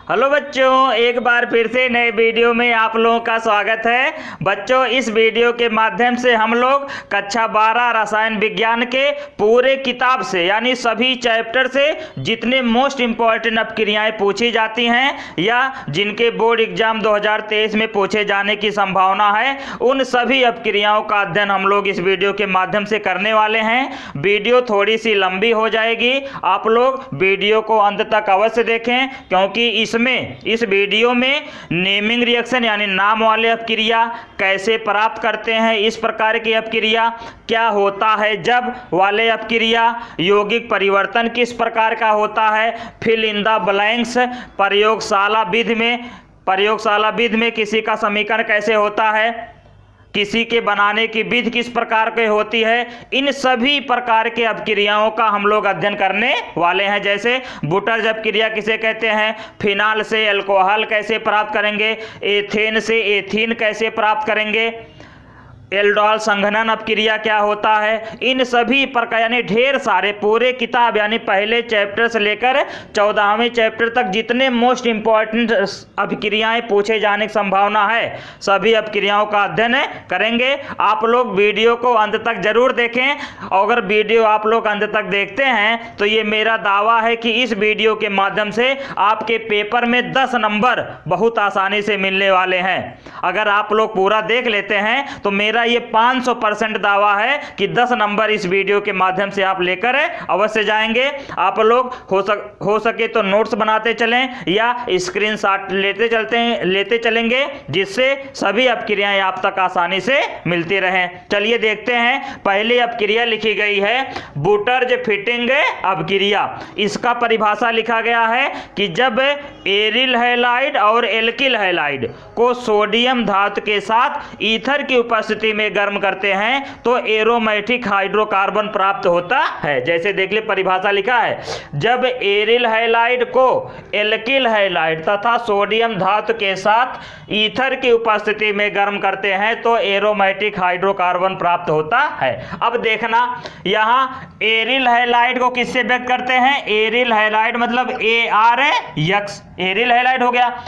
Hello बच्चों, एक बार फिर से नए वीडियो में आप लोगों का स्वागत है। बच्चों, इस वीडियो के माध्यम से हम लोग कक्षा 12 रसायन विज्ञान के पूरे किताब से यानी सभी चैप्टर से जितने मोस्ट इम्पॉर्टेंट अपक्रियाएं पूछी जाती हैं या जिनके बोर्ड एग्जाम 2023 में पूछे जाने की संभावना है, उन सभी अपक्रियाओं का अध्ययन हम लोग इस वीडियो के माध्यम से करने वाले हैं। वीडियो थोड़ी सी लंबी हो जाएगी, आप लोग वीडियो को अंत तक अवश्य देखें, क्योंकि इस वीडियो में नेमिंग रिएक्शन यानी नाम वाले अपक्रिया कैसे प्राप्त करते हैं, इस प्रकार की अपक्रिया क्या होता है जब वाले अपक्रिया, यौगिक परिवर्तन किस प्रकार का होता है, फिल इन द ब्लैंक्स, प्रयोगशाला विधि में किसी का समीकरण कैसे होता है, किसी के बनाने की विधि किस प्रकार की होती है, इन सभी प्रकार के अपक्रियाओं का हम लोग अध्ययन करने वाले हैं। जैसे बुटर्ज अपक्रिया किसे कहते हैं, फिनाल से अल्कोहल कैसे प्राप्त करेंगे, एथेन से एथीन कैसे प्राप्त करेंगे, एल्डोल संघनन अपक्रिया क्या होता है, इन सभी प्रकार यानी ढेर सारे पूरे किताब यानी पहले चैप्टर से लेकर 14वें चैप्टर तक जितने मोस्ट इंपॉर्टेंट अपक्रियाएं पूछे जाने की संभावना है, सभी अपक्रियाओं का अध्ययन करेंगे। आप लोग वीडियो को अंत तक जरूर देखें। अगर वीडियो आप लोग अंत तक देखते हैं तो ये मेरा दावा है कि इस वीडियो के माध्यम से आपके पेपर में 10 नंबर बहुत आसानी से मिलने वाले हैं। अगर आप लोग पूरा देख लेते हैं तो मेरा ये 500% दावा है कि 10 नंबर इस वीडियो के माध्यम से आप लेकर अवश्य जाएंगे। आप लोग हो सके तो नोट्स बनाते चलें या स्क्रीनशॉट लेते चलेंगे, जिससे सभी अपक्रियाएं आप तक आसानी से मिलती रहें। चलिए देखते हैं। पहली अपक्रिया लिखी गई है बुटर्ज फिटिंग अपक्रिया। इसका परिभाषा लिखा गया है कि जब एरिल हैलाइड और एल्किल हैलाइड को सोडियम धातु के साथ ईथर की उपस्थिति में गर्म करते हैं तो एरोमेटिक हाइड्रोकार्बन प्राप्त होता है। जैसे देख ले, परिभाषा लिखा है, जब एरिल हैलाइड को एल्किल हैलाइड तथा सोडियम धातु के साथ ईथर की उपस्थिति में गर्म करते हैं तो एरोमेटिक हाइड्रोकार्बन प्राप्त होता है। अब देखना, यहां एरिल हैलाइड को किससे व्यक्त करते हैं, एरिल हैलाइड मतलब ArX, एरिल हैलाइड हो गया,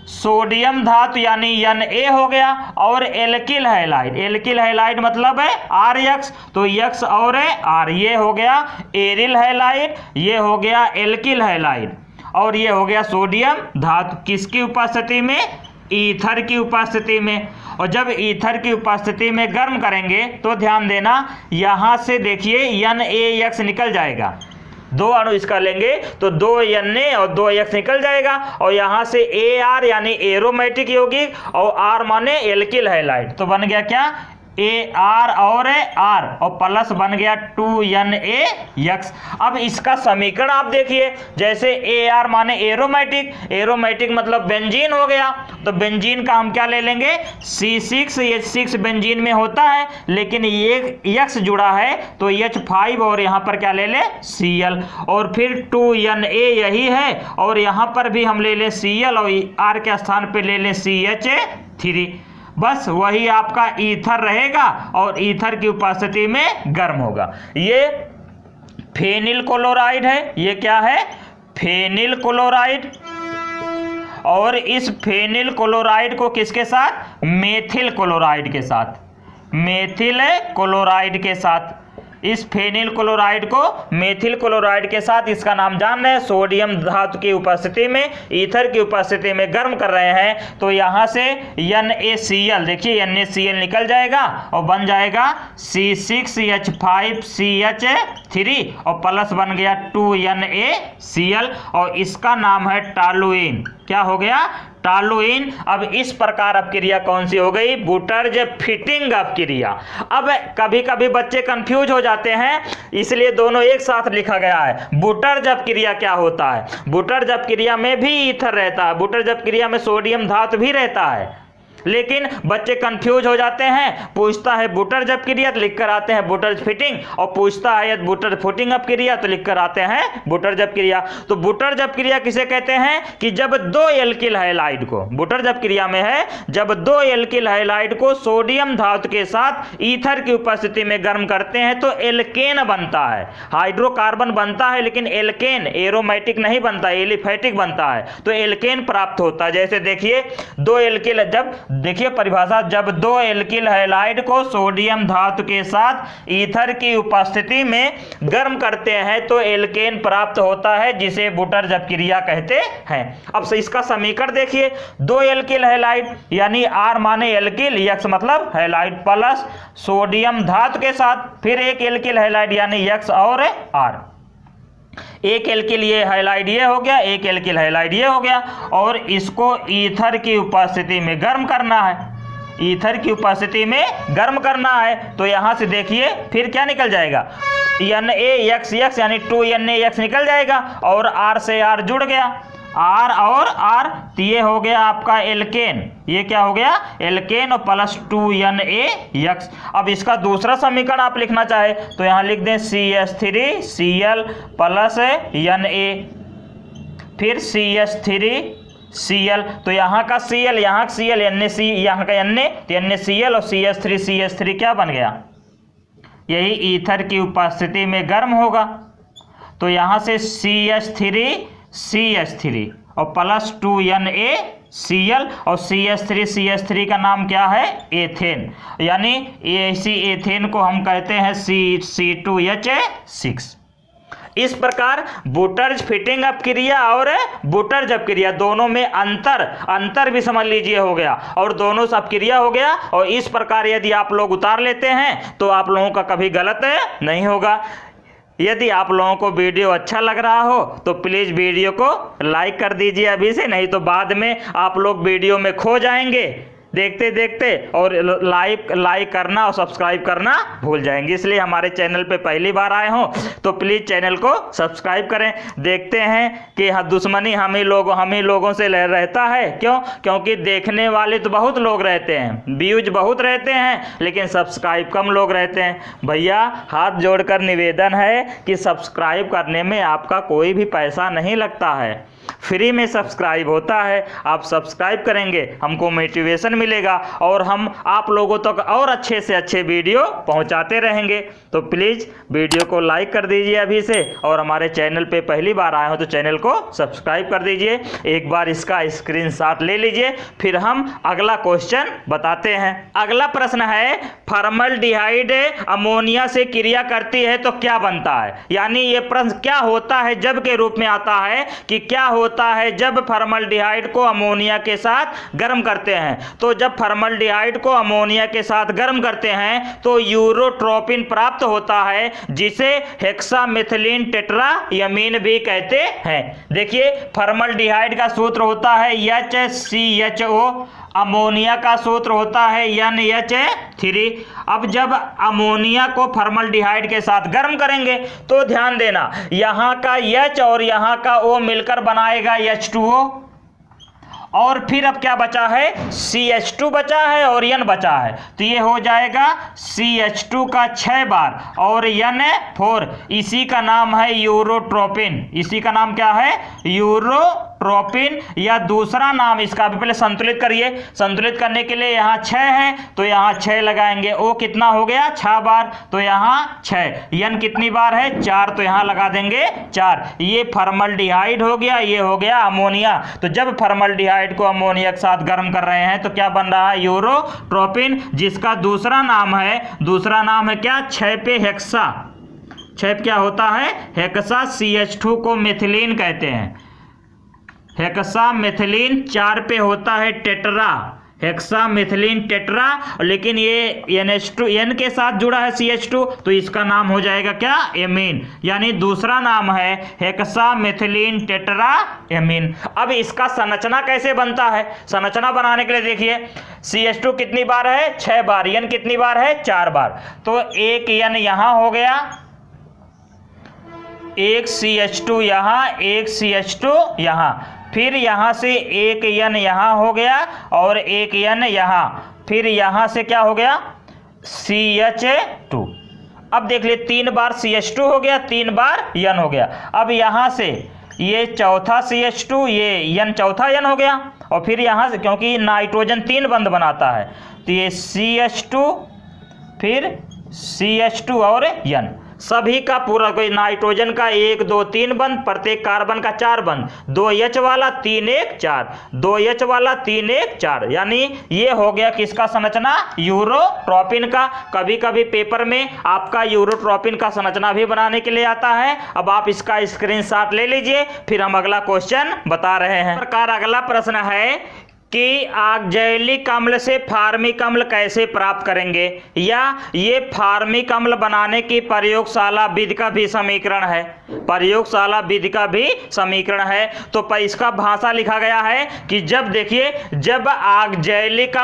सोडियम धातु यानी Na हो गया, और एल्किल हैलाइड मतलब है RX, तो X और R, ये हो गया एरिल हैलाइड, ये हो गया एल्किल हैलाइड, और ये हो गया सोडियम धातु किसकी उपस्थिति में, ईथर की उपस्थिति में। और जब ईथर की उपस्थिति में गर्म करेंगे तो ध्यान देना, यहां से देखिए NaX निकल जाएगा, 2 अणु इसका लेंगे तो 2 Na और 2 X निकल जाएगा, और यहां से Ar यानी एरोमेटिक यौगिक और R माने एल्किल हैलाइड, तो बन गया क्या, Ar और R और प्लस बन गया 2NaX। अब इसका समीकरण आप देखिए, जैसे Ar माने एरोमेटिक मतलब बेंजीन हो गया, तो बेंजीन का हम क्या ले लेंगे, C6H6 बेंजीन में होता है, लेकिन ये X जुड़ा है तो H5 और यहाँ पर क्या ले ले, Cl, और फिर 2Na यही है, और यहाँ पर भी हम ले ले Cl और R के स्थान पे ले ले CH3। बस वही आपका ईथर रहेगा और ईथर की उपस्थिति में गर्म होगा। ये फेनिल क्लोराइड है, ये क्या है, फेनिल क्लोराइड, और इस फेनिल क्लोराइड को किसके साथ, मेथिल क्लोराइड के साथ, इस फेनिल क्लोराइड को मेथिल क्लोराइड के साथ, इसका नाम जान रहे हैं, सोडियम धातु की उपस्थिति में ईथर की उपस्थिति में गर्म कर रहे हैं, तो यहां से NaCl, देखिए NaCl निकल जाएगा और बन जाएगा C6H5CH3 और प्लस बन गया 2NaCl, और इसका नाम है टॉलुइन। क्या हो गया, टॉलुइन। अब इस प्रकार अपक्रिया कौन सी हो गई, बुटर्ज फिटिंग अपक्रिया। अब कभी कभी बच्चे कंफ्यूज हो जाते हैं, इसलिए दोनों एक साथ लिखा गया है। बुटर्ज अपक्रिया क्या होता है, बुटर्ज अपक्रिया में भी ईथर रहता है, बुटर्ज अपक्रिया में सोडियम धातु भी रहता है, लेकिन बच्चे कंफ्यूज हो जाते हैं, पूछता है बुटर जब क्रिया तो लिख कर आते हैं बुटर फिटिंग, और पूछता है यदि बुटर फुटिंग अब क्रिया तो लिख कर आते हैं बुटर जब क्रिया। तो बुटर जब क्रिया किसे कहते हैं कि जब दो एल्किल हाइलाइड को, बुटर जब क्रिया में है जब दो एल्किल हाइलाइड को सोडियम धातु के साथ ईथर की उपस्थिति में गर्म करते हैं तो एल्केन बनता है। हाइड्रोकार्बन बनता है लेकिन एल्केन एरोमेटिक नहीं बनता, एलिफेटिक बनता है, तो एल्केन प्राप्त होता है। जैसे देखिए दो एल्किल, जब देखिए परिभाषा, जब दो एल्किल हैलाइड को सोडियम धातु के साथ ईथर की उपस्थिति में गर्म करते हैं तो एल्केन प्राप्त होता है, जिसे बुटर जब क्रिया कहते हैं। अब इसका समीकरण देखिए, दो एल्किल हैलाइड यानी आर माने एल्किल, एक्स मतलब हैलाइड प्लस सोडियम धातु के साथ फिर एक एल्किल हैलाइड यानी एक्स और आर, एक एल्किल ये हाइलाइड ये हो गया, एक एल्किल हाइलाइड ये हो गया, और इसको ईथर की उपस्थिति में गर्म करना है, ईथर की उपस्थिति में गर्म करना है। तो यहां से देखिए फिर क्या निकल जाएगा, NaXX यानी 2NaX निकल जाएगा, और R से R जुड़ गया, R और R, तो ये हो गया आपका एल्केन, ये क्या हो गया एल्केन, और प्लस 2NaX। अब इसका दूसरा समीकरण आप लिखना चाहे तो यहाँ लिख दें CH3Cl प्लस Na, फिर CH3Cl, तो यहाँ का Cl, यहाँ का Cl, NaC, यहाँ का Na, तो NaCl और CH3 क्या बन गया, यही ईथर की उपस्थिति में गर्म होगा। तो यहाँ से CH3 और प्लस 2NaCl, और CH3 का नाम क्या है एथेन, यानी इसी एथेन को हम कहते हैं C2H6। इस प्रकार बुटर्ज फिटिंग अप क्रिया और बुटर्ज अप क्रिया दोनों में अंतर भी समझ लीजिए हो गया, और दोनों सब क्रिया हो गया। और इस प्रकार यदि आप लोग उतार लेते हैं तो आप लोगों का कभी गलत नहीं होगा। यदि आप लोगों को वीडियो अच्छा लग रहा हो तो प्लीज़ वीडियो को लाइक कर दीजिए अभी से, नहीं तो बाद में आप लोग वीडियो में खो जाएंगे देखते देखते, और लाइक करना और सब्सक्राइब करना भूल जाएंगे। इसलिए हमारे चैनल पे पहली बार आए हो तो प्लीज़ चैनल को सब्सक्राइब करें। देखते हैं कि दुश्मनी हम ही लोगों से रहता है, क्यों? क्योंकि देखने वाले तो बहुत लोग रहते हैं, व्यूज बहुत रहते हैं, लेकिन सब्सक्राइब कम लोग रहते हैं। भैया हाथ जोड़कर निवेदन है कि सब्सक्राइब करने में आपका कोई भी पैसा नहीं लगता है, फ्री में सब्सक्राइब होता है। आप सब्सक्राइब करेंगे हमको मोटिवेशन मिलेगा, और हम आप लोगों तक और अच्छे से अच्छे वीडियो पहुंचाते रहेंगे। तो प्लीज़ वीडियो को लाइक कर दीजिए अभी से, और हमारे चैनल पे पहली बार आए हो तो चैनल को सब्सक्राइब कर दीजिए। एक बार इसका स्क्रीनशॉट ले लीजिए, फिर हम अगला क्वेश्चन बताते हैं। अगला प्रश्न है, फॉर्मल्डिहाइड अमोनिया से क्रिया करती है तो क्या बनता है, यानी ये प्रश्न क्या होता है जब के रूप में आता है कि क्या होता है जब फॉर्मल्डिहाइड को अमोनिया के साथ गर्म करते हैं। तो जब फॉर्मल्डिहाइड को अमोनिया के साथ गर्म करते हैं तो यूरोट्रोपिन प्राप्त होता है, जिसे हेक्सामेथिलीन टेट्रायमीन भी कहते हैं। देखिए फॉर्मल्डिहाइड का सूत्र होता है HCHO, अमोनिया का सूत्र होता है NH3। अब जब अमोनिया को फॉर्मल्डिहाइड के साथ गर्म करेंगे तो ध्यान देना, यहाँ का H और यहाँ का O मिलकर बनाएगा H2O, और फिर अब क्या बचा है CH2 बचा है और N बचा है, तो ये हो जाएगा CH2 का 6 बार और N4। इसी का नाम है यूरोट्रोपिन। इसी का नाम क्या है यूरोट्रोपिन, या दूसरा नाम इसका भी पहले संतुलित करिए। संतुलित करने के लिए यहाँ 6 है तो यहाँ 6 लगाएंगे। O कितना हो गया 6 बार, तो यहाँ 6। N कितनी बार है 4, तो यहाँ लगा देंगे 4। ये फॉर्मल्डिहाइड हो गया, ये हो गया अमोनिया। तो जब फॉर्मल्डिहाइड को अमोनिया के साथ गर्म कर रहे हैं तो क्या बन रहा है यूरोट्रोपिन, जिसका दूसरा नाम है क्या 6 पे हेक्सा। 6 क्या होता है हेक्सा। CH2 को मेथिलीन कहते हैं, हेक्सा मेथिलीन। 4 पे होता है टेट्रा, हेक्सामेथिलीन टेट्रा, लेकिन ये NH2 N के साथ जुड़ा है CH2, तो इसका नाम हो जाएगा क्या एमीन, यानी दूसरा नाम है हेक्सामेथिलीन टेट्रा एमीन। अब इसका संरचना कैसे बनता है, संरचना बनाने के लिए देखिए CH2 कितनी बार है 6 बार, N कितनी बार है 4 बार, तो एक N यहां हो गया, एक CH2 यहाँ, एक CH2 यहाँ, फिर यहाँ से एक N यहाँ हो गया और एक N यहाँ, फिर यहाँ से क्या हो गया CH2। अब देख लिए 3 बार CH2 हो गया, 3 बार N हो गया। अब यहाँ से ये चौथा CH2, ये N चौथा N हो गया, और फिर यहाँ से क्योंकि नाइट्रोजन 3 बंध बनाता है तो ये CH2 फिर CH2 और N, सभी का पूरा कोई नाइट्रोजन का 1 2 3 बंध, प्रत्येक कार्बन का 4 बंध, 2H वाला 3 1 4, 2H वाला 3 1 4, यानी ये हो गया किसका संरचना, यूरोट्रोपिन का। कभी कभी पेपर में आपका यूरोट्रोपिन का संरचना भी बनाने के लिए आता है। अब आप इसका स्क्रीनशॉट ले लीजिए, फिर हम अगला क्वेश्चन बता रहे हैं। इस प्रकार अगला प्रश्न है कि ऑक्जेलिक अम्ल से फार्मिक अम्ल कैसे प्राप्त करेंगे, या ये फार्मिक अम्ल बनाने की प्रयोगशाला विधि का भी समीकरण है, प्रयोगशाला विधि का भी समीकरण है। तो इसका भाषा लिखा गया है कि जब देखिए जब ऑक्जेलिक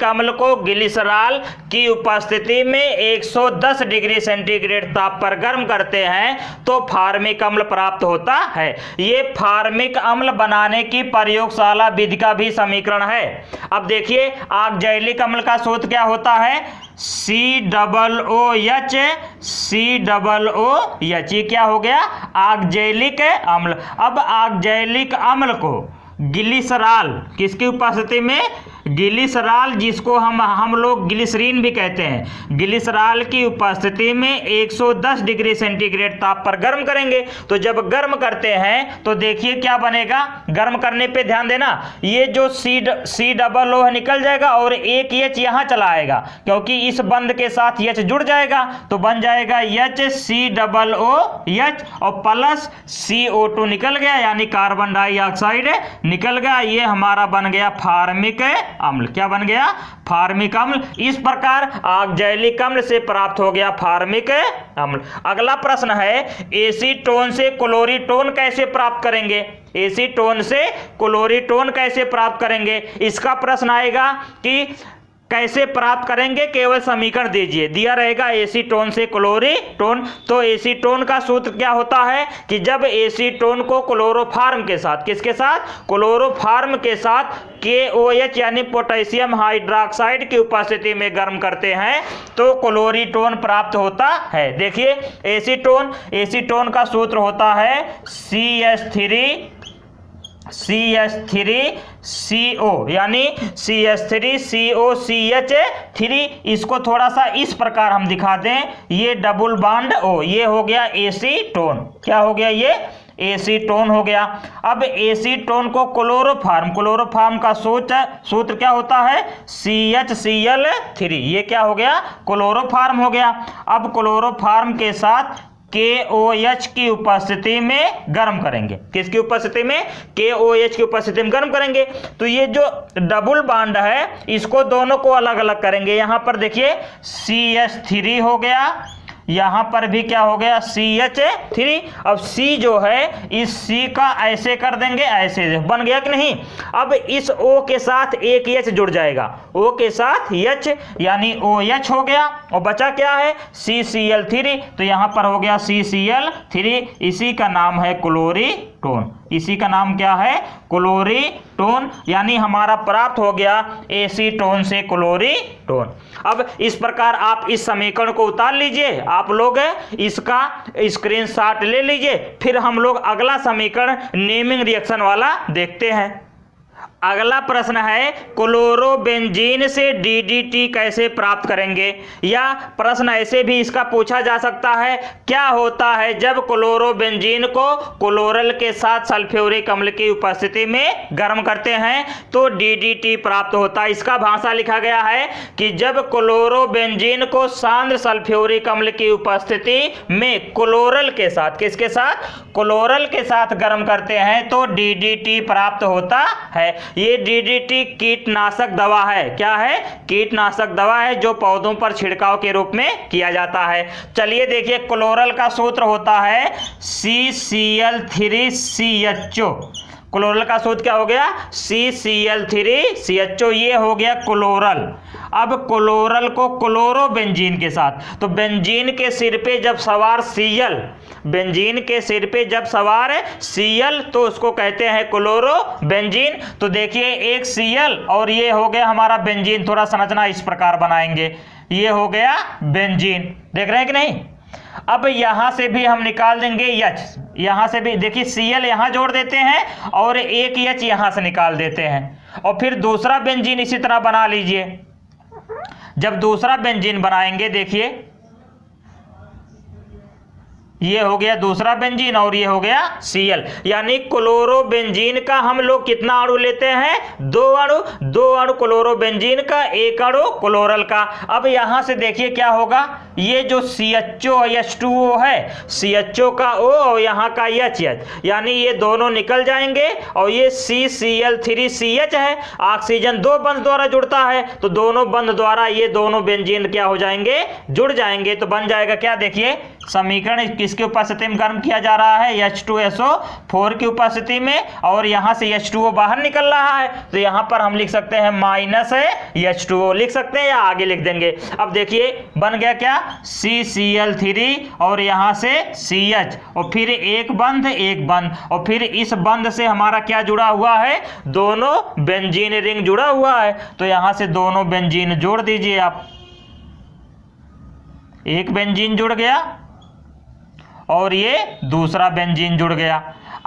अम्ल को ग्लिसरॉल की उपस्थिति में 110 डिग्री सेंटीग्रेड ताप पर गर्म करते हैं तो फार्मिक अम्ल प्राप्त होता है। ये फार्मिक अम्ल बनाने की प्रयोगशाला विधि का भी समीकरण है। अब देखिए ऑक्जेलिक अम्ल का सूत्र क्या होता है, COOH, COOH, ये क्या हो गया ऑक्जेलिक अम्ल। अब ऑक्जेलिक अम्ल को ग्लिसरॉल किसकी उपस्थिति में, ग्लिसरॉल जिसको हम लोग ग्लिसरीन भी कहते हैं, ग्लिसरॉल की उपस्थिति में 110 डिग्री सेंटीग्रेड ताप पर गर्म करेंगे। तो जब गर्म करते हैं तो देखिए क्या बनेगा, गर्म करने पे ध्यान देना, ये जो COO निकल जाएगा और एक H यहाँ चला आएगा, क्योंकि इस बंध के साथ H जुड़ जाएगा तो बन जाएगा HCOOH और प्लस CO2 निकल गया, यानी कार्बन डाइऑक्साइड निकल गया। ये हमारा बन गया फार्मिक अम्ल। क्या बन गया, फार्मिक अम्ल। इस प्रकार ऑक्जेलिक अम्ल से प्राप्त हो गया फार्मिक अम्ल। अगला प्रश्न है एसीटोन से क्लोरीटोन कैसे प्राप्त करेंगे, एसीटोन से क्लोरीटोन कैसे प्राप्त करेंगे। इसका प्रश्न आएगा कि कैसे प्राप्त करेंगे, केवल समीकरण दीजिए, दिया रहेगा एसीटोन से क्लोरीटोन। तो एसीटोन का सूत्र क्या होता है कि जब एसीटोन को क्लोरोफार्म के साथ, किसके साथ, क्लोरोफार्म के साथ KOH यानी पोटेशियम हाइड्रोक्साइड की उपस्थिति में गर्म करते हैं तो क्लोरीटोन प्राप्त होता है। देखिए एसीटोन का सूत्र होता है CH3CO यानी CH3COCH3। इसको थोड़ा सा इस प्रकार हम दिखा दें, ये डबल बॉन्ड O, ये हो गया एसीटोन। क्या हो गया, ये एसीटोन हो गया। अब एसीटोन को क्लोरोफार्म का सूत्र क्या होता है, CHCl3। ये क्या हो गया, क्लोरोफार्म हो गया। अब क्लोरोफार्म के साथ KOH की उपस्थिति में गर्म करेंगे, किसकी उपस्थिति में, KOH की उपस्थिति में गर्म करेंगे। तो ये जो डबल बॉन्ड है इसको दोनों को अलग अलग करेंगे। यहां पर देखिए CH3 हो गया, यहां पर भी क्या हो गया CH3। अब C जो है इस C का ऐसे कर देंगे, ऐसे बन गया कि नहीं। अब इस O के साथ एक H जुड़ जाएगा, O के साथ H यानी OH हो गया, और बचा क्या है CCl3। तो यहां पर हो गया CCl3, इसी का नाम है क्लोरीटोन। इसी का नाम क्या है, क्लोरीटोन। यानी हमारा प्राप्त हो गया एसीटोन से क्लोरीटोन। अब इस प्रकार आप इस समीकरण को उतार लीजिए, आप लोग इसका स्क्रीनशॉट ले लीजिए, फिर हम लोग अगला समीकरण नेमिंग रिएक्शन वाला देखते हैं। अगला प्रश्न है क्लोरोबेंजीन से DDT कैसे प्राप्त करेंगे, या प्रश्न ऐसे भी इसका पूछा जा सकता है, क्या होता है जब क्लोरोबेंजीन को क्लोरल के साथ सल्फ्यूरिक अम्ल की उपस्थिति में गर्म करते हैं तो DDT प्राप्त होता है। इसका भाषा लिखा गया है कि जब क्लोरोबेंजीन को सांद्र सल्फ्यूरिक अम्ल की उपस्थिति में क्लोरल के साथ, किसके साथ, क्लोरल के साथ गर्म करते हैं तो DDT प्राप्त होता है। ये DDT कीटनाशक दवा है। क्या है, कीटनाशक दवा है जो पौधों पर छिड़काव के रूप में किया जाता है। चलिए देखिए क्लोरल का सूत्र होता है CCl3CHO। क्लोरल का सूत्र क्या हो गया, CCl3CHO, ये हो गया क्लोरल। अब क्लोरल को क्लोरो बेंजीन के साथ, तो बेंजीन के सिर पे जब सवार Cl, बेंजीन के सिर पे जब सवार है Cl तो उसको कहते हैं क्लोरो बेंजीन। तो देखिए एक Cl और ये हो गया हमारा बेंजीन। थोड़ा संरचना इस प्रकार बनाएंगे, ये हो गया बेंजीन, देख रहे हैं कि नहीं। अब यहां से भी हम निकाल देंगे H, यहां से भी देखिए Cl यहां जोड़ देते हैं और एक H यहां से निकाल देते हैं, और फिर दूसरा बेंजीन इसी तरह बना लीजिए। जब दूसरा बेंजीन बनाएंगे, देखिए ये हो गया दूसरा बेंजीन और ये हो गया Cl, यानी क्लोरो बेंजीन का हम लोग कितना अणु लेते हैं, 2 अणु, 2 अणु क्लोरो बेंजीन का, 1 अणु क्लोरल का। अब यहां से देखिए क्या होगा, ये जो CHO H2O है, CHO का O और यहाँ का H, यानी ये दोनों निकल जाएंगे और ये CCl3CH है, ऑक्सीजन 2 बंध द्वारा जुड़ता है, तो दोनों बंध द्वारा ये दोनों बेंजीन क्या हो जाएंगे, जुड़ जाएंगे। तो बन जाएगा क्या, देखिए समीकरण किसकी उपस्थिति में गर्म किया जा रहा है, H2SO4 की उपस्थिति में, और यहां से H2O बाहर निकल रहा है, तो यहां पर हम लिख सकते हैं माइनस H2O लिख सकते हैं या आगे लिख देंगे। अब देखिए बन गया क्या, CCl3 और यहां से CH, और फिर एक बंध एक बंध, और फिर इस बंध से हमारा क्या जुड़ा हुआ है, दोनों बेंजीन रिंग जुड़ा हुआ है। तो यहां से दोनों बेंजीन जोड़ दीजिए आप, एक बेंजीन जुड़ गया और ये दूसरा बेंजीन जुड़ गया।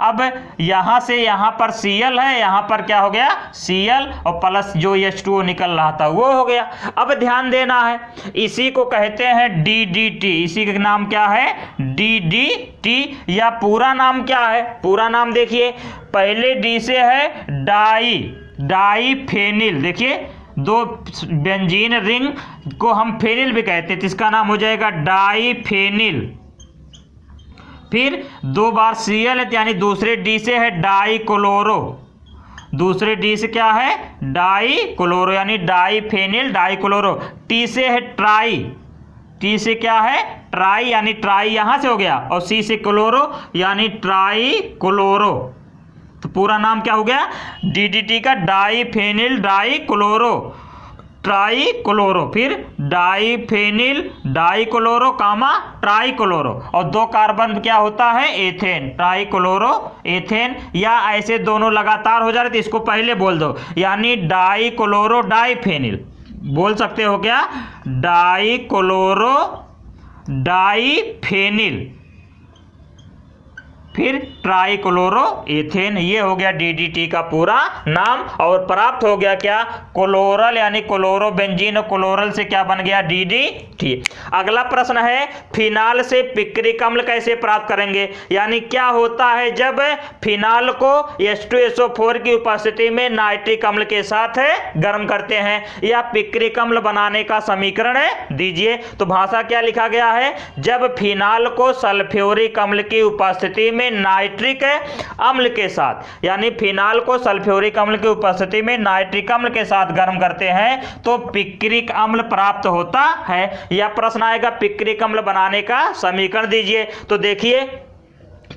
अब यहां से यहां पर Cl है, यहां पर क्या हो गया Cl, और प्लस जो H2O निकल रहा था वो हो गया। अब ध्यान देना है, इसी को कहते हैं DDT, इसी का नाम क्या है, DDT, या पूरा नाम क्या है, पूरा नाम देखिए पहले D से है डाईफेनिल, देखिए 2 बेंजीन रिंग को हम फेनिल भी कहते हैं, तो इसका नाम हो जाएगा डाईफेनिल। फिर 2 बार Cl है, यानी दूसरे D से है डाईक्लोरो, दूसरे D से क्या है, डाईक्लोरो, यानी डाईफेनिल डाईक्लोरो। T से है ट्राई, T से क्या है, ट्राई, यानी ट्राई यहां से हो गया, और C से क्लोरो, यानी ट्राईक्लोरो। तो पूरा नाम क्या हो गया, DDT का डाईफेनिल डाईक्लोरो, ट्राईक्लोरो, फिर डाईफेनिल डाईक्लोरो कामा ट्राईक्लोरो, और 2 कार्बन क्या होता है, एथेन, ट्राईक्लोरो एथेन, या ऐसे दोनों लगातार हो जा रहे थे, इसको पहले बोल दो, यानी डाईक्लोरो डाईफेनिल बोल सकते हो क्या, डाईक्लोरो डाईफेनिल, फिर ट्राईक्लोरो एथेन, ये हो गया DDT का पूरा नाम। और प्राप्त हो गया क्या, क्लोरल, यानी क्लोरो बेंजीन, क्लोरल से क्या बन गया, DDT। अगला प्रश्न है, फिनाल से पिक्रिक अम्ल कैसे प्राप्त करेंगे, यानी क्या होता है जब फिनाल को H2SO4 की उपस्थिति में नाइट्रिक अम्ल के साथ गर्म करते हैं, या पिक्रिक अम्ल बनाने का समीकरण दीजिए। तो भाषा क्या लिखा गया है, जब फिनाल को सल्फ्यूरिक अम्ल की उपस्थिति में नाइट्रिक अम्ल के साथ, यानी फिनाल को सल्फ्यूरिक अम्ल की उपस्थिति में नाइट्रिक अम्ल के साथ गर्म करते हैं तो पिक्रिक अम्ल प्राप्त होता है। यह प्रश्न आएगा, पिक्रिक अम्ल बनाने का समीकरण दीजिए। तो देखिए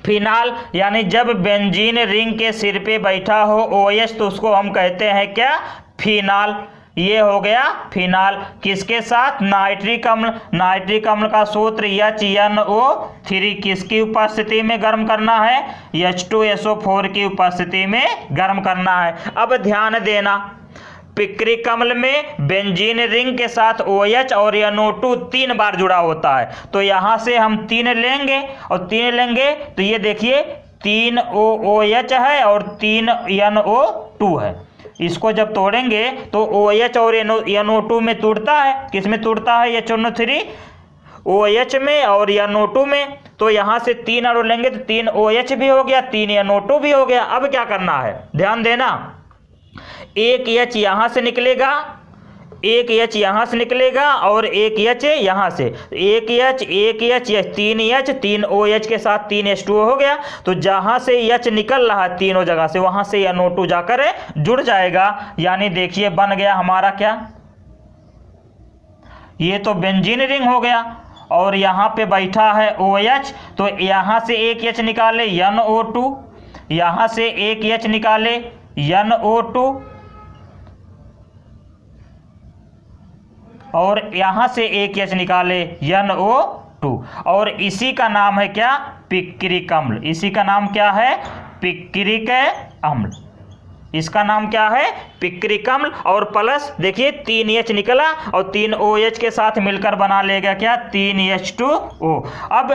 फिनाल, यानी जब बेंजीन रिंग के सिर पे बैठा हो OH, तो उसको हम कहते हैं क्या, फिनाल। ये हो गया फिनाल, किसके साथ, नाइट्रिक अम्ल। नाइट्रिक अम्ल का सूत्र HNO3 किसकी उपस्थिति में गर्म करना है, H2SO4 की उपस्थिति में गर्म करना है। अब ध्यान देना, पिक्रिक अम्ल में बेंजीन रिंग के साथ OH और NO2 3 बार जुड़ा होता है, तो यहां से हम 3 लेंगे, और 3 लेंगे तो ये देखिए 3 OH है और 3 NO2 है। इसको जब तोड़ेंगे तो OH और NO2 में टूटता है, किस में टूटता है, HNO3 OH में और NO2 में। तो यहां से 3 अणु लेंगे तो 3 OH भी हो गया, 3 NO2 भी हो गया। अब क्या करना है, ध्यान देना, एक H यहां से निकलेगा, एक H यहां से निकलेगा और एक H यहां से, एक H 3 OH के साथ 3 H2O हो गया। तो जहां से H निकल रहा है तीनों जगह से, वहां से NO2 जाकर जुड़ जाएगा। यानी देखिए बन गया हमारा क्या, ये तो बेंजीन रिंग हो गया, और यहां पे बैठा है OH, तो यहां से एक H निकाले NO2, यहां से एक H निकाले NO2 और यहां से एक H निकाले NO2 और इसी का नाम है क्या? पिक्रिक अम्ल। इसी का नाम क्या है? पिक्रिक अम्ल। इसका नाम क्या है? पिक्रिक अम्ल। और प्लस देखिए 3H निकला और 3 OH के साथ मिलकर बना लेगा क्या? 3H2O। अब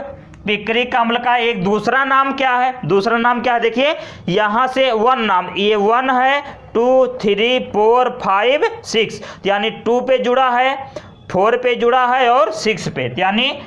पिक्रिक अम्ल का एक दूसरा नाम क्या है? दूसरा नाम क्या है? देखिए यहां से 1 नाम, ये 1 है, 2 3 4 5 6, यानी 2 पे जुड़ा है, 4 पे जुड़ा है और 6 पे, यानी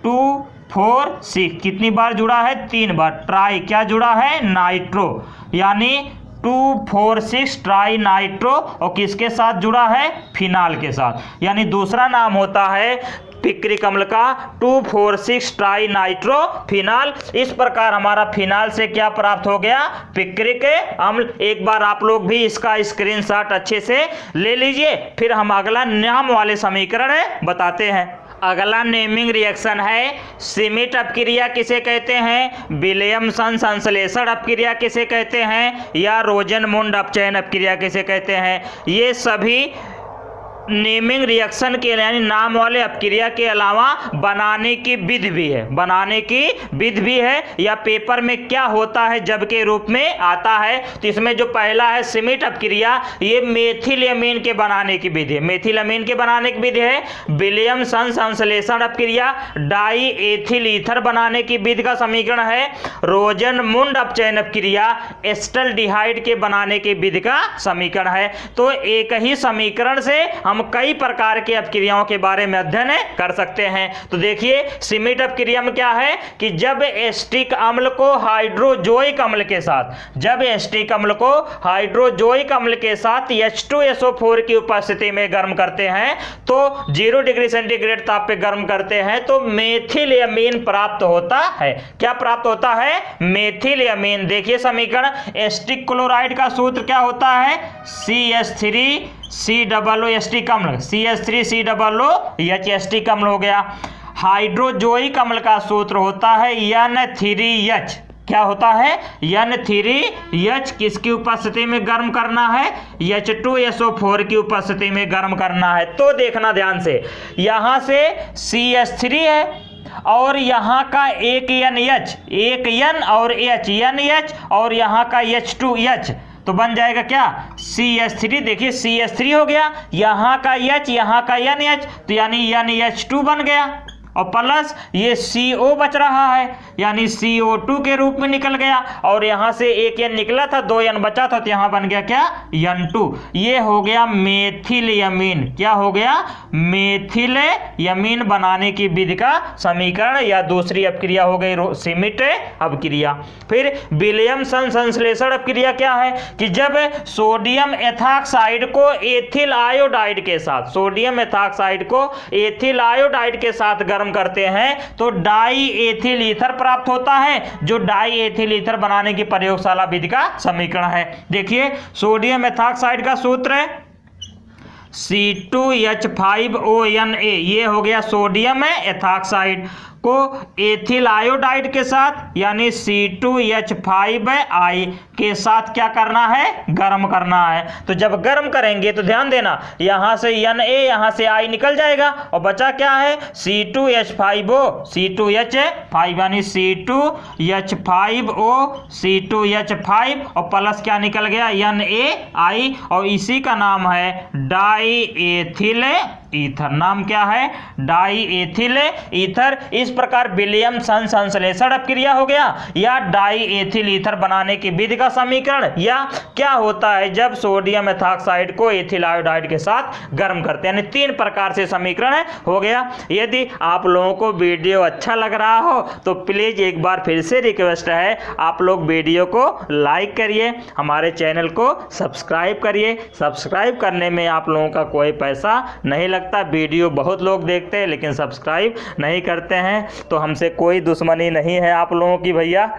2 4 6 कितनी बार जुड़ा है? 3 बार। ट्राई क्या जुड़ा है? नाइट्रो, यानी 2 4 6 ट्राई नाइट्रो। और किसके साथ जुड़ा है? फिनाल के साथ। यानी दूसरा नाम होता है पिक्रिक अम्ल का 2 4 6 ट्राई नाइट्रो फिनाल। इस प्रकार हमारा फिनाल से क्या प्राप्त हो गया? पिक्रिक अम्ल। एक बार आप लोग भी इसका स्क्रीनशॉट अच्छे से ले लीजिए, फिर हम अगला नाम वाले समीकरण बताते हैं। अगला नेमिंग रिएक्शन है श्मिट अपक्रिया किसे कहते हैं? विलियमसन संश्लेषण अपक्रिया किसे कहते हैं? या रोजनमुंड अपचयन अपक्रिया किसे कहते हैं? ये सभी नेमिंग रिएक्शन के यानी नाम वाले अपक्रिया के अलावा बनाने की विधि भी है, बनाने की विधि भी है, या पेपर में क्या होता है जब के रूप में आता है। तो इसमें जो पहला है श्मिट अपक्रिया, ये मेथिलएमीन के बनाने की विधि है। मेथिलएमीन के बनाने की विधि है। विलियमसन संश्लेषण अपक्रिया डाई एथिल ईथर बनाने की विधि का समीकरण है। रोजनमुंड अपचयन अपक्रिया एस्टल्डिहाइड के बनाने की विधि का समीकरण है। तो एक ही समीकरण से हम कई प्रकार के अपक्रियाओं के बारे में अध्ययन कर सकते हैं। तो देखिए श्मिट अपक्रिया में क्या है कि जब एस्टिक अम्ल को हाइड्रोजोइक अम्ल के साथ, जब एस्टिक अम्ल को हाइड्रोजोइक अम्ल के साथ H2SO4 की उपस्थिति में गर्म करते हैं, तो 0 डिग्री सेंटीग्रेड ताप पे गर्म करते हैं, तो मेथिलएमीन प्राप्त होता है। क्या प्राप्त होता है? मेथिलएमीन। देखिए समीकरण, एस्टिक क्लोराइड का सूत्र क्या होता है? CH3COO एस्टिक अम्ल, CH3COO एस्टिक अम्ल हो गया। हाइड्रोजोइक अम्ल का सूत्र होता है N3H। क्या होता है? N3H। किसकी उपस्थिति में गर्म करना है? H2SO4 की उपस्थिति में गर्म करना है। तो देखना ध्यान से, यहां से CH3 है और यहाँ का एक NH, एक N और H, NH और यहाँ का H2H, तो बन जाएगा क्या? CH3। देखिए CH3 हो गया, यहाँ का H, यहाँ का NH, तो यानी NH2 बन गया और प्लस ये CO बच रहा है, यानी CO2 के रूप में निकल गया। और यहाँ से एक N निकला था, 2 N बचा था, तो यहाँ बन गया क्या? N2। ये हो गया मेथिलएमीन। क्या हो गया? मेथिलएमीन बनाने की विधि का समीकरण, या दूसरी अपक्रिया हो गई श्मिट अपक्रिया। फिर विलियमसन संश्लेषण अपक्रिया क्या है कि जब सोडियम एथॉक्साइड को एथिल आयोडाइड के साथ, सोडियम एथॉक्साइड को एथिल आयोडाइड के साथ गर्म करते हैं, तो डाई एथिल ईथर प्राप्त होता है, जो डाई एथिल ईथर बनाने की प्रयोगशाला विधि का समीकरण है। देखिए सोडियम एथॉक्साइड का सूत्र है C2H5ONA। ये हो गया सोडियम एथॉक्साइड को एथिल आयोडाइड के साथ, यानी C2H5I के साथ क्या करना है? गर्म करना है। तो जब गर्म करेंगे तो ध्यान देना, यहां से Na, यहां से I निकल जाएगा और बचा क्या है? C2H5O, C2H5, यानी C2H5O, C2H5 और प्लस क्या निकल गया? NaI, और इसी का नाम है डाई एथिल ईथर। नाम क्या है? Die ethyl ether. इस प्रकार विलियमसन संश्लेषण अपक्रिया हो गया, या डाई एथिल ईथर बनाने की विधि का समीकरण, या क्या होता है जब सोडियम एथॉक्साइड को एथिल आयोडाइड के साथ गर्म करते हैं। यानी 3 प्रकार से समीकरण हो गया। यदि आप लोगों को वीडियो अच्छा लग रहा हो तो प्लीज एक बार फिर से रिक्वेस्ट है, आप लोग वीडियो को लाइक करिए, हमारे चैनल को सब्सक्राइब करिए। सब्सक्राइब करने में आप लोगों का कोई पैसा नहीं लगता। वीडियो बहुत लोग देखते हैं लेकिन सब्सक्राइब नहीं करते हैं, तो हमसे कोई दुश्मनी नहीं है आप लोगों की भैया।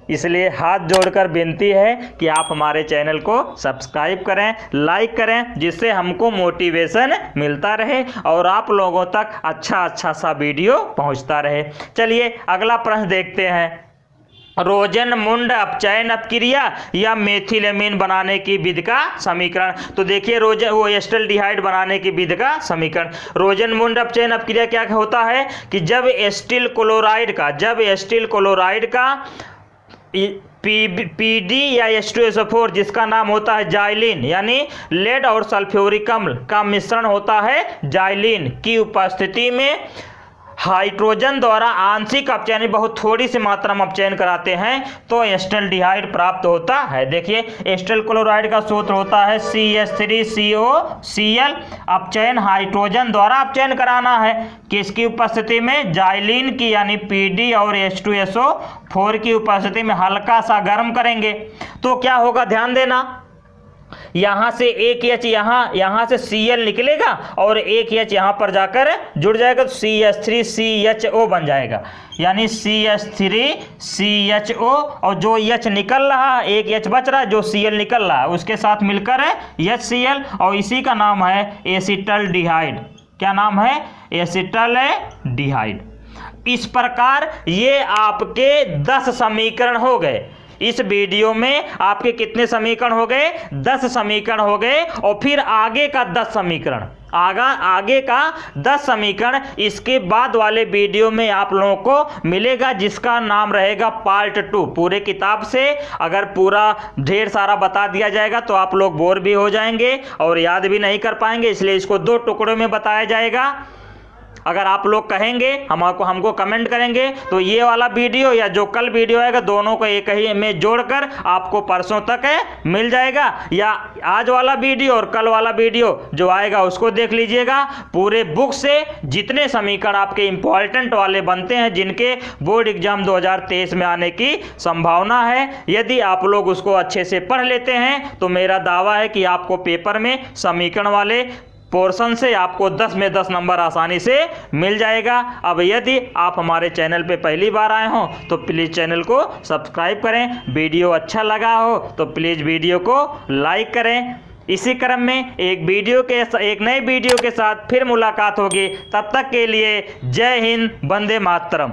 इसलिए हाथ जोड़कर विनती है कि आप हमारे चैनल को सब्सक्राइब करें, लाइक करें, जिससे हमको मोटिवेशन मिलता रहे और आप लोगों तक अच्छा सा वीडियो पहुंचता रहे। चलिए अगला प्रश्न देखते हैं। रोजनमुंड अपचयन अपक्रिया या मेथिलेमीन बनाने की विधि का समीकरण। तो देखिए वो एस्टल्डिहाइड बनाने की विधि का समीकरण। रोजनमुंड अपचयन अपक्रिया क्या होता है कि जब एस्टिल क्लोराइड का पीडी या H2SO4 जिसका नाम होता है जाइलिन यानी लेड और सल्फ्यूरिक अम्ल का मिश्रण होता है जाइलिन की उपस्थिति में हाइड्रोजन द्वारा आंशिक अपचयन, बहुत थोड़ी सी मात्रा में अपचयन कराते हैं तो एस्टल्डिहाइड प्राप्त होता है। देखिए एस्टिल क्लोराइड का सूत्र होता है CH3COCl। अपचयन हाइड्रोजन द्वारा अपचयन कराना है किसकी उपस्थिति में, जाइलिन की यानी पीडी और H2SO4 की उपस्थिति में हल्का सा गर्म करेंगे तो क्या होगा, ध्यान देना, यहां से एक H यहां से Cl निकलेगा और एक H यहां पर जाकर जुड़ जाएगा तो CH3CHO बन जाएगा यानी CH3CHO और जो H निकल रहा है एक H बच रहा है जो Cl निकल रहा है उसके साथ मिलकर HCl और इसी का नाम है एसिटल्डिहाइड। क्या नाम है, एसिटल्डिहाइड। इस प्रकार ये आपके 10 समीकरण हो गए। इस वीडियो में आपके कितने समीकरण हो गए, 10 समीकरण हो गए और फिर आगे का 10 समीकरण, आगे का 10 समीकरण इसके बाद वाले वीडियो में आप लोगों को मिलेगा जिसका नाम रहेगा पार्ट 2। पूरे किताब से अगर पूरा ढेर सारा बता दिया जाएगा तो आप लोग बोर भी हो जाएंगे और याद भी नहीं कर पाएंगे, इसलिए इसको 2 टुकड़ों में बताया जाएगा। अगर आप लोग कहेंगे हमको कमेंट करेंगे तो ये वाला वीडियो या जो कल वीडियो आएगा दोनों को एक ही में जोड़कर आपको परसों तक मिल जाएगा, या आज वाला वीडियो और कल वाला वीडियो जो आएगा उसको देख लीजिएगा। पूरे बुक से जितने समीकरण आपके इंपॉर्टेंट वाले बनते हैं जिनके बोर्ड एग्जाम 2023 में आने की संभावना है, यदि आप लोग उसको अच्छे से पढ़ लेते हैं तो मेरा दावा है कि आपको पेपर में समीकरण वाले पोर्शन से आपको 10 में 10 नंबर आसानी से मिल जाएगा। अब यदि आप हमारे चैनल पे पहली बार आए हो तो प्लीज़ चैनल को सब्सक्राइब करें, वीडियो अच्छा लगा हो तो प्लीज़ वीडियो को लाइक करें। इसी क्रम में एक नए वीडियो के साथ फिर मुलाकात होगी, तब तक के लिए जय हिंद, वंदे मातरम।